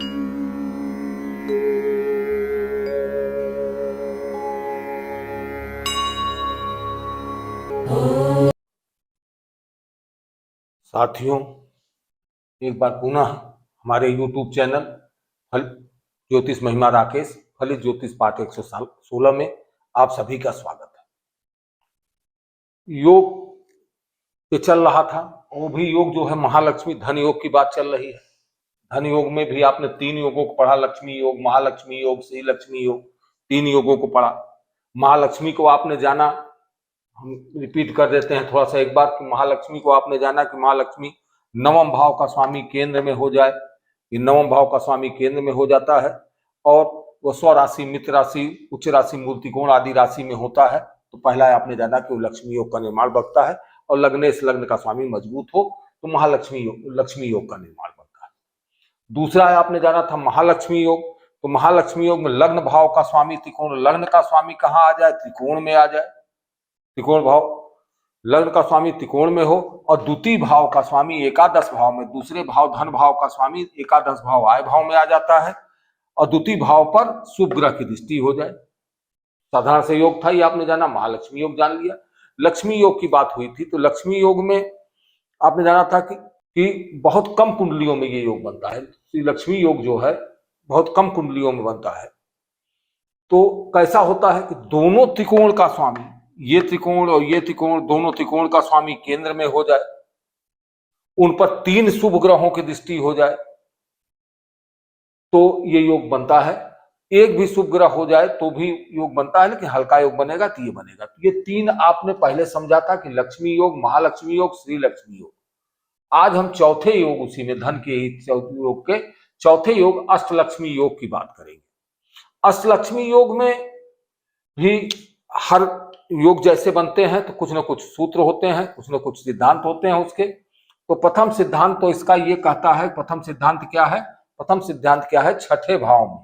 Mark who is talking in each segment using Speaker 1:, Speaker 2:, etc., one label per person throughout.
Speaker 1: साथियों, एक बार पुनः हमारे YouTube चैनल फल ज्योतिष महिमा राकेश फलित ज्योतिष पाठ 116 में आप सभी का स्वागत है। योग पे चल रहा था, वो भी योग जो है महालक्ष्मी धन योग की बात चल रही है। धन योग में भी आपने 3 योगों को पढ़ा, लक्ष्मी योग, महालक्ष्मी योग, श्री लक्ष्मी योग, 3 योगों को पढ़ा। महालक्ष्मी को आपने जाना, हम रिपीट कर देते हैं थोड़ा सा एक बार कि महालक्ष्मी को आपने जाना कि महालक्ष्मी नवम भाव का स्वामी केंद्र में हो जाए। ये नवम भाव का स्वामी केंद्र में हो जाता है और वो स्व राशि, मित्र राशि, उच्च राशि, मूल त्रिकोण आदि राशि में होता है। तो पहला आपने जाना कि वो लक्ष्मी योग का निर्माण बनता है और लग्नेश लग्न का स्वामी मजबूत हो तो महालक्ष्मी योग, लक्ष्मी योग का निर्माण बनता है। दूसरा आपने जाना था महालक्ष्मी योग। तो महालक्ष्मी योग में लग्न भाव का स्वामी त्रिकोण, लग्न का स्वामी कहाँ आ जाए? त्रिकोण में आ जाए। त्रिकोण भाव, लग्न का स्वामी त्रिकोण में हो और द्वितीय भाव का स्वामी एकादश भाव में, दूसरे भाव धन भाव का स्वामी एकादश भाव आय भाव में आ जाता है और द्वितीय भाव पर शुभ ग्रह की दृष्टि हो जाए। साधारण से योग था, ये आपने जाना। महालक्ष्मी योग जान लिया। लक्ष्मी योग की बात हुई थी तो लक्ष्मी योग में आपने जाना था कि बहुत कम कुंडलियों में ये योग बनता है। लक्ष्मी योग जो है बहुत कम कुंडलियों में बनता है। तो कैसा होता है कि दोनों त्रिकोण का स्वामी, ये त्रिकोण और ये त्रिकोण, दोनों त्रिकोण का स्वामी केंद्र में हो जाए, उन पर 3 शुभ ग्रहों की दृष्टि हो जाए तो ये योग बनता है। एक भी शुभ ग्रह हो जाए तो भी योग बनता है, लेकिन हल्का योग बनेगा तो ये बनेगा। तो ये 3 आपने पहले समझा था कि लक्ष्मी योग, महालक्ष्मी योग, श्री लक्ष्मी योग। आज हम चौथे योग, उसी में धन के योग के चौथे योग अष्टलक्ष्मी योग की बात करेंगे। अष्टलक्ष्मी योग में भी हर योग जैसे बनते हैं तो कुछ ना कुछ सूत्र होते हैं, कुछ ना कुछ सिद्धांत होते हैं उसके। तो प्रथम सिद्धांत तो इसका ये कहता है, प्रथम सिद्धांत क्या है? प्रथम सिद्धांत क्या है? छठे भाव में,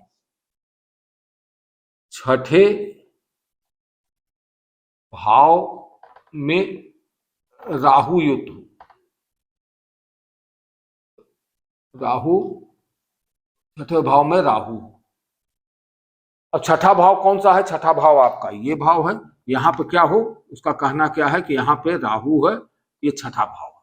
Speaker 1: छठे भाव में राहु युक्त, राहु, छठे भाव में राहु। अब छठा भाव कौन सा है? छठा भाव आपका ये भाव है। यहां पे क्या हो, उसका कहना क्या है कि यहाँ पे राहु है, ये छठा भाव है।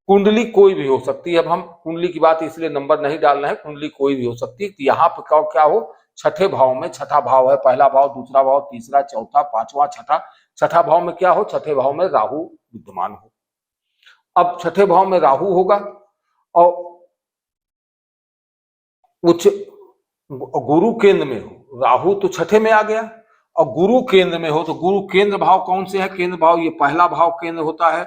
Speaker 1: कुंडली कोई भी हो सकती है। अब हम कुंडली की बात इसलिए नंबर नहीं डाल रहे हैं, कुंडली कोई भी हो सकती है। तो यहाँ पे क्या हो? छठे भाव में, छठा भाव है, पहला भाव, दूसरा भाव, तीसरा, चौथा, पांचवा, छठा। छठा भाव में क्या हो? छठे भाव में राहु विद्यमान हो। अब छठे भाव में राहु होगा और उच्च गुरु केंद्र में हो। राहु तो छठे में आ गया और गुरु केंद्र में हो तो गुरु केंद्र भाव कौन से है? केंद्र भाव ये पहला भाव केंद्र होता है,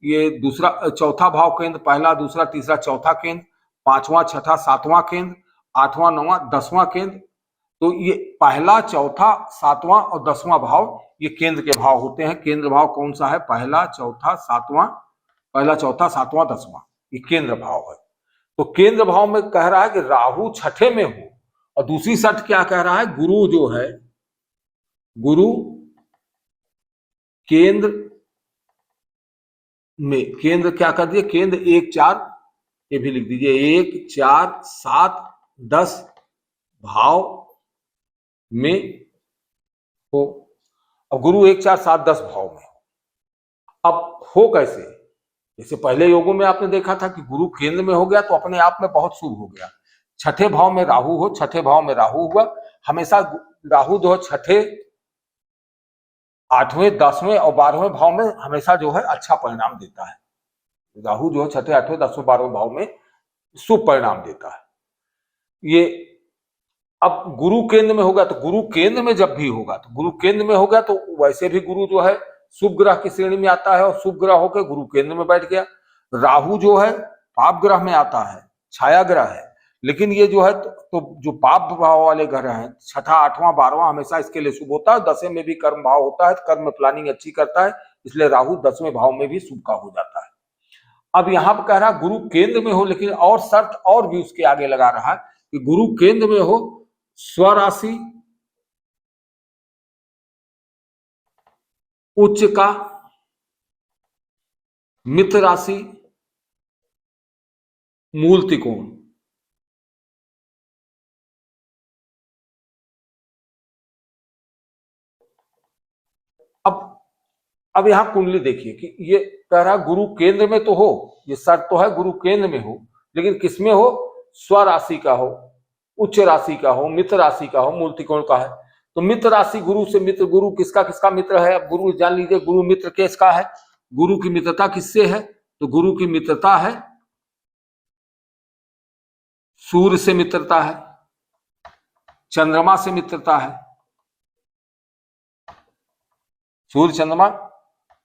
Speaker 1: ये दूसरा, चौथा भाव केंद्र, पहला, दूसरा, तीसरा, चौथा केंद्र, पांचवा, छठा, सातवां केंद्र, आठवां, नौवां, 10वां केंद्र। तो ये पहला, चौथा, सातवां और 10वां भाव ये केंद्र के भाव होते हैं। केंद्र भाव कौन सा है? पहला, चौथा, सातवां, पहला, चौथा, सातवां, 10वां, ये केंद्र भाव है। तो केंद्र भाव में कह रहा है कि राहु छठे में हो और दूसरी शर्त क्या कह रहा है? गुरु जो है, गुरु केंद्र में, केंद्र क्या कर दिए? केंद्र 1, 4, ये भी लिख दीजिए, 1, 4, 7, 10 भाव में हो। अब गुरु 1, 4, 7, 10 भाव में हो। अब हो कैसे? जैसे पहले योगों में आपने देखा था कि गुरु केंद्र में हो गया तो अपने आप में बहुत शुभ हो गया। छठे भाव में राहु हो, छठे भाव में राहु हुआ, हमेशा राहु जो है छठे, 8वें, 10वें और 12वें भाव में हमेशा जो है अच्छा परिणाम देता है। राहु जो है छठे, 8वें, 10वें, 12वें भाव में शुभ परिणाम देता है। ये अब गुरु केंद्र में होगा तो गुरु केंद्र में जब भी होगा तो गुरु केंद्र में होगा तो वैसे भी गुरु जो है शुभ ग्रह की श्रेणी में आता है और शुभ ग्रह होकर गुरु केंद्र में बैठ गया। राहु जो है पाप ग्रह में आता है, छाया ग्रह है, लेकिन ये जो है तो जो पाप भाव वाले ग्रह हैं, छठा, 8वां, 12वां हमेशा इसके लिए शुभ होता है। 10वें में भी कर्म भाव होता है, कर्म में प्लानिंग अच्छी करता है, इसलिए राहु 10वें भाव में भी शुभ का हो जाता है। अब यहां पर कह रहा है गुरु केंद्र में हो, लेकिन और शर्त और भी उसके आगे लगा रहा है कि गुरु केंद्र में हो, स्वराशि, उच्च का, मित्र राशि, मूल त्रिकोण, अब यहां कुंडली देखिए कि ये कह रहा गुरु केंद्र में तो हो, ये शर्त तो है गुरु केंद्र में हो, लेकिन किसमें हो? स्वराशि का हो, उच्च राशि का हो, मित्र राशि का हो, मूल त्रिकोण का है। तो मित्र राशि गुरु से मित्र, गुरु किसका किसका मित्र है? अब गुरु जान लीजिए, गुरु मित्र किसका है? गुरु की मित्रता किससे है? तो गुरु की मित्रता है सूर्य से मित्रता है, चंद्रमा से मित्रता है, सूर्य चंद्रमा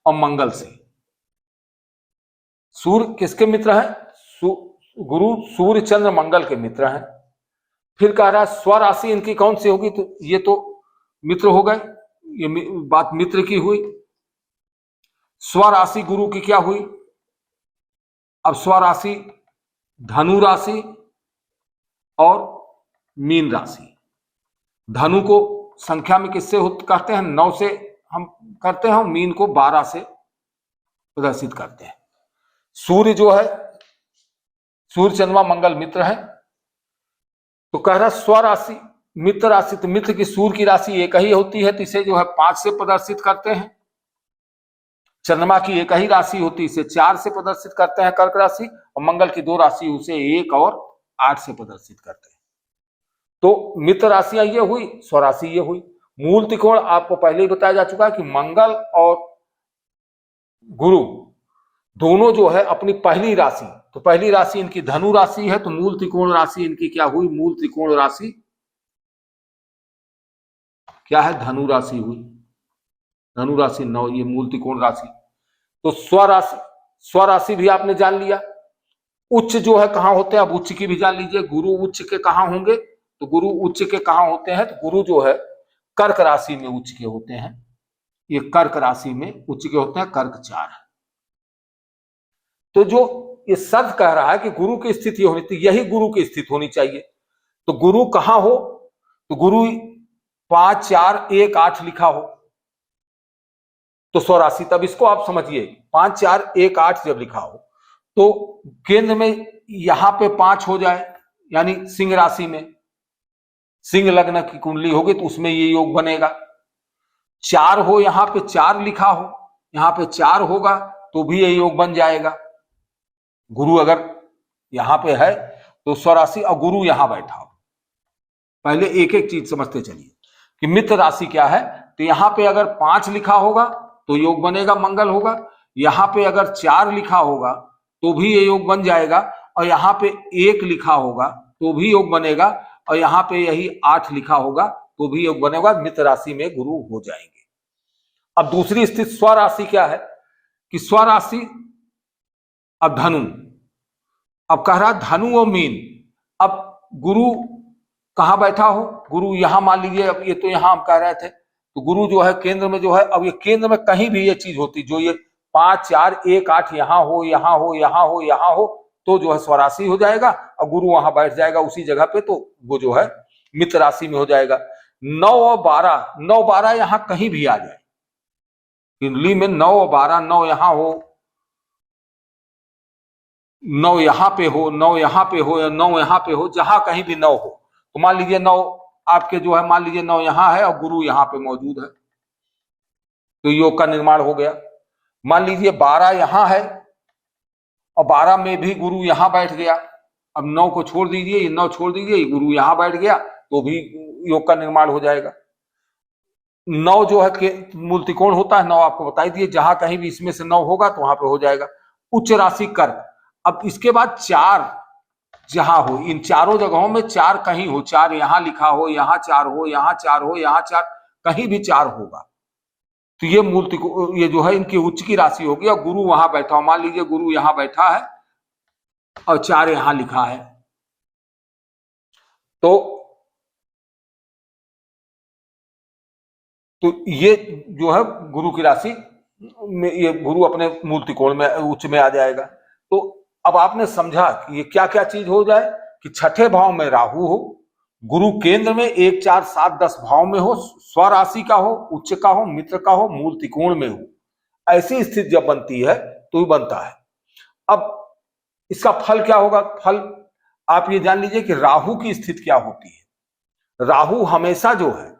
Speaker 1: और मंगल से। सूर्य किसके मित्र है? गुरु सूर्य चंद्र मंगल के मित्र हैं। फिर कह रहा है स्वराशि इनकी कौन सी होगी? तो ये तो मित्र हो गए, ये बात मित्र की हुई। स्वराशि गुरु की क्या हुई? अब स्वराशि धनु राशि और मीन राशि। धनु को संख्या में किससे करते हैं? 9 से हम करते हैं, मीन को 12 से प्रदर्शित करते हैं। सूर्य जो है, सूर्य चंद्रमा मंगल मित्र है। तो कह रहा स्वराशि मित्र राशि, तो मित्र की सूर्य की राशि एक ही होती है, तो इसे जो है 5 से प्रदर्शित करते हैं। चंद्रमा की एक ही राशि होती है, इसे 4 से प्रदर्शित करते हैं कर्क राशि, और मंगल की 2 राशि उसे 1 और 8 से प्रदर्शित करते हैं। तो मित्र राशियां ये हुई, स्वराशि ये हुई। मूल त्रिकोण आपको पहले ही बताया जा चुका है कि मंगल और गुरु दोनों जो है अपनी पहली राशि, तो पहली राशि इनकी धनु राशि है, तो मूल त्रिकोण राशि इनकी क्या हुई? मूल त्रिकोण राशि क्या है? धनु राशि हुई। धनु राशि 9, ये मूल त्रिकोण राशि। तो स्वराशि, स्वराशि भी आपने जान लिया। उच्च जो है कहां होते हैं? अब उच्च की भी जान लीजिए। गुरु उच्च के कहां होंगे? तो गुरु उच्च के कहां होते हैं? तो गुरु जो है कर्क राशि में उच्च के होते हैं। ये कर्क राशि में उच्च के होते हैं, कर्क 4 है। तो जो ये शब्द कह रहा है कि गुरु की स्थिति होनी, तो यही गुरु की स्थिति होनी चाहिए। तो गुरु कहां हो? तो गुरु 5 4 1 8 लिखा हो तो स्वराशि। तब इसको आप समझिए, 5 4 1 8 जब लिखा हो तो केंद्र में यहां पे 5 हो जाए, यानी सिंह राशि में सिंह लग्न की कुंडली होगी तो उसमें ये योग बनेगा। 4 हो, यहां पे 4 लिखा हो, यहां पे 4 होगा तो भी ये योग बन जाएगा। गुरु अगर यहां पे है तो स्वराशि, और गुरु यहां बैठा हो। पहले एक एक चीज समझते चलिए कि मित्र राशि क्या है। तो यहां पे अगर 5 लिखा होगा तो योग बनेगा, मंगल होगा। यहां पे अगर 4 लिखा होगा तो भी ये योग बन जाएगा, और यहां पे 1 लिखा होगा तो भी योग बनेगा, और यहां पे यही 8 लिखा होगा तो भी योग बनेगा। मित्र राशि में गुरु हो जाएंगे। अब दूसरी स्थिति स्वराशि क्या है कि स्वराशि अब धनु, अब कह रहा धनु और मीन। अब गुरु कहां बैठा हो? गुरु यहां मान लीजिए, अब ये तो यहां हम कह रहे थे, तो गुरु जो है केंद्र में जो है, अब ये केंद्र में कहीं भी ये चीज होती, जो ये 5 4 1 8 यहां हो, यहां हो, यहां हो, यहां हो, तो जो है स्वराशि हो जाएगा, और गुरु वहां बैठ जाएगा उसी जगह पे, तो वो जो है मित्र राशि में हो जाएगा। 9 और 12, 9 12 यहां कहीं भी आ जाए कुंडली में, 9 और 12, 9 यहां हो, 9 यहां पे हो, 9 यहां पे हो, या 9 यहां पे हो, जहां कहीं भी 9 हो। तो मान लीजिए 9 आपके जो है, मान लीजिए 9 यहां है और गुरु यहां पे मौजूद है, तो योग का निर्माण हो गया। मान लीजिए 12 यहां है और 12 में भी गुरु यहां बैठ गया। अब 9 को छोड़ दीजिए, ये 9 छोड़ दीजिए, ये गुरु यहां बैठ गया तो भी योग का निर्माण हो जाएगा। 9 जो है मूल त्रिकोण होता है, 9 आपको बताई दिए, जहां कहीं भी इसमें से 9 होगा तो वहां पे हो जाएगा। उच्च राशि कर्क। अब इसके बाद 4 जहां हो, इन चारों जगहों में 4 कहीं हो, 4 यहां लिखा हो, यहां 4 हो, यहां 4 हो, यहां 4, कहीं भी 4 होगा तो ये मूल त्रिकोण, ये जो है इनकी उच्च की राशि होगी, और गुरु वहां बैठा हो। मान लीजिए गुरु यहां बैठा है और 4 यहां लिखा है, तो ये जो है गुरु की राशि में, ये गुरु अपने मूल त्रिकोण में उच्च में आ जाएगा। तो अब आपने समझा कि ये क्या क्या चीज हो जाए कि छठे भाव में राहु हो, गुरु केंद्र में 1 4 7 10 भाव में हो, स्वराशि का हो, उच्च का हो, मित्र का हो, मूल त्रिकोण में हो। ऐसी स्थिति जब बनती है तो ही बनता है। अब इसका फल क्या होगा? फल आप ये जान लीजिए कि राहु की स्थिति क्या होती है। राहु हमेशा जो है,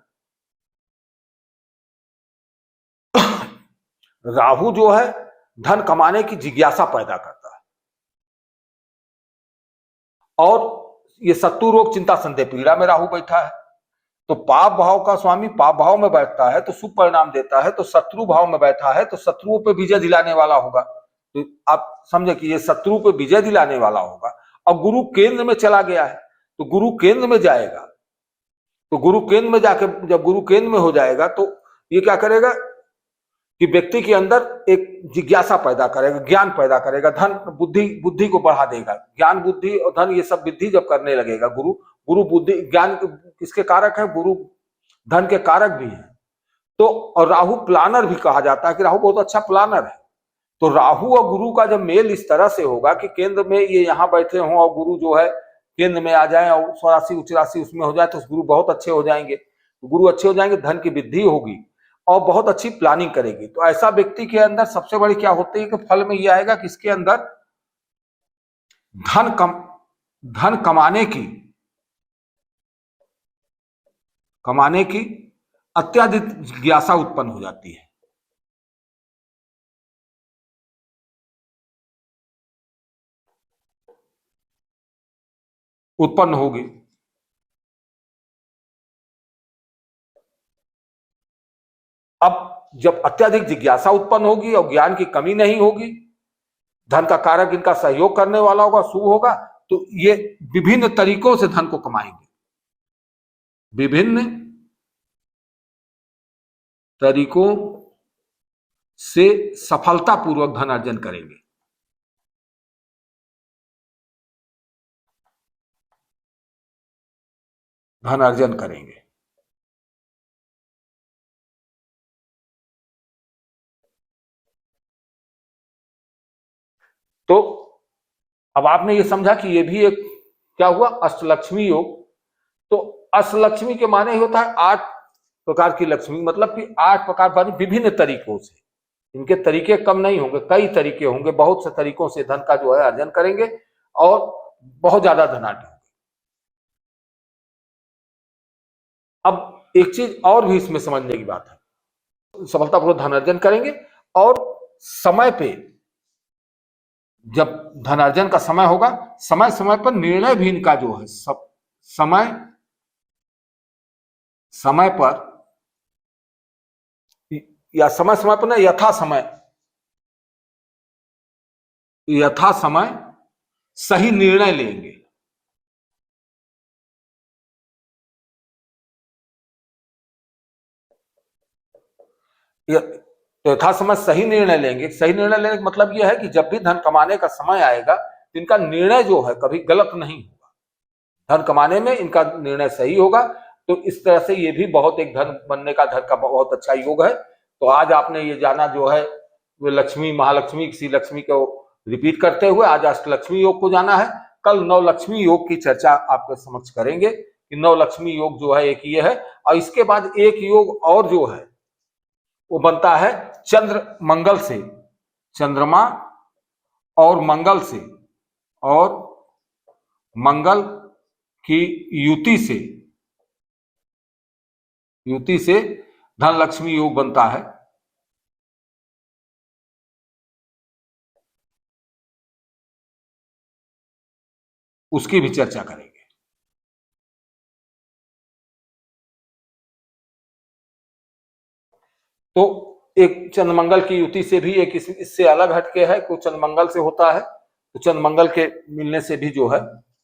Speaker 1: राहु जो है धन कमाने की जिज्ञासा पैदा करता है, और ये शत्रु रोग चिंता संदेह पीड़ा में राहु बैठा है, तो पाप भाव का स्वामी पाप भाव में बैठता है तो शुभ परिणाम देता है, तो शत्रु भाव में बैठा है तो शत्रुओं पे विजय दिलाने वाला होगा। तो आप समझे कि ये शत्रु पे विजय दिलाने वाला होगा। अब गुरु केंद्र में चला गया है, तो गुरु केंद्र में जाएगा, तो गुरु केंद्र में जाके जब गुरु केंद्र में हो जाएगा तो ये क्या करेगा कि व्यक्ति के अंदर एक जिज्ञासा पैदा करेगा, ज्ञान पैदा करेगा, धन बुद्धि को बढ़ा देगा। ज्ञान बुद्धि और धन ये सब वृद्धि जब करने लगेगा गुरु बुद्धि ज्ञान किसके कारक है? गुरु धन के कारक भी है। तो और राहु प्लानर भी कहा जाता है कि राहु बहुत अच्छा प्लानर है। तो राहु और गुरु का जब मेल इस तरह से होगा कि केंद्र में ये यहाँ बैठे हों और गुरु जो है केंद्र में आ जाए और स्वराशि उच्च राशि उसमें हो जाए तो गुरु बहुत अच्छे हो जाएंगे। गुरु अच्छे हो जाएंगे, धन की वृद्धि होगी और बहुत अच्छी प्लानिंग करेगी। तो ऐसा व्यक्ति के अंदर सबसे बड़ी क्या होती है कि फल में ये आएगा कि इसके अंदर धन कमाने की अत्यधिक जिज्ञासा उत्पन्न हो जाती है। उत्पन्न होगी। अब जब अत्यधिक जिज्ञासा उत्पन्न होगी और ज्ञान की कमी नहीं होगी, धन का कारक इनका सहयोग करने वाला होगा, शुभ होगा, तो ये विभिन्न तरीकों से धन को कमाएंगे, विभिन्न तरीकों से सफलतापूर्वक धन अर्जन करेंगे। धन अर्जन करेंगे। तो अब आपने ये समझा कि ये भी एक क्या हुआ? अष्टलक्ष्मी योग। तो अष्टलक्ष्मी के माने ही होता है 8 प्रकार की लक्ष्मी, मतलब कि 8 प्रकार वाली विभिन्न तरीकों से। इनके तरीके कम नहीं होंगे, कई तरीके होंगे, बहुत से तरीकों से धन का जो है अर्जन करेंगे और बहुत ज्यादा धनाढ्य होंगे। अब एक चीज और भी इसमें समझने की बात है, सफलतापूर्वक धन अर्जन करेंगे और समय पे जब धनार्जन का समय होगा, समय समय पर निर्णय भी इनका जो है समय पर या समय समय पर ना यथा समय सही निर्णय लेंगे। तो यथा समय सही निर्णय लेंगे। सही निर्णय लेने का मतलब यह है कि जब भी धन कमाने का समय आएगा तो इनका निर्णय जो है कभी गलत नहीं होगा, धन कमाने में इनका निर्णय सही होगा। तो इस तरह से ये भी बहुत एक धन बनने का, धन का बहुत अच्छा योग है। तो आज आपने ये जाना जो है वो लक्ष्मी महालक्ष्मी किसी लक्ष्मी को रिपीट करते हुए आज अष्टलक्ष्मी योग को जाना है। कल नवलक्ष्मी योग की चर्चा आपके समक्ष करेंगे कि नवलक्ष्मी योग जो है एक ये है, और इसके बाद एक योग और जो है वो बनता है चंद्र मंगल से, चंद्रमा और मंगल से, और मंगल की युति से धन लक्ष्मी योग बनता है। उसकी भी चर्चा करेंगे। तो एक चंद्रमंगल की युति से भी एक इससे अलग हटके है, कुछ चंद्रमंगल से होता है, तो चंद्रमंगल के मिलने से भी जो है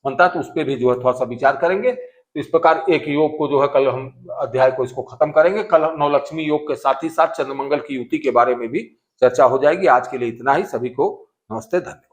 Speaker 1: बनता है, तो उस पर भी जो है थोड़ा सा विचार करेंगे। तो इस प्रकार एक योग को जो है कल हम अध्याय को इसको खत्म करेंगे। कल नवलक्ष्मी योग के साथ ही साथ चंद्रमंगल की युति के बारे में भी चर्चा हो जाएगी। आज के लिए इतना ही। सभी को नमस्ते, धन्यवाद।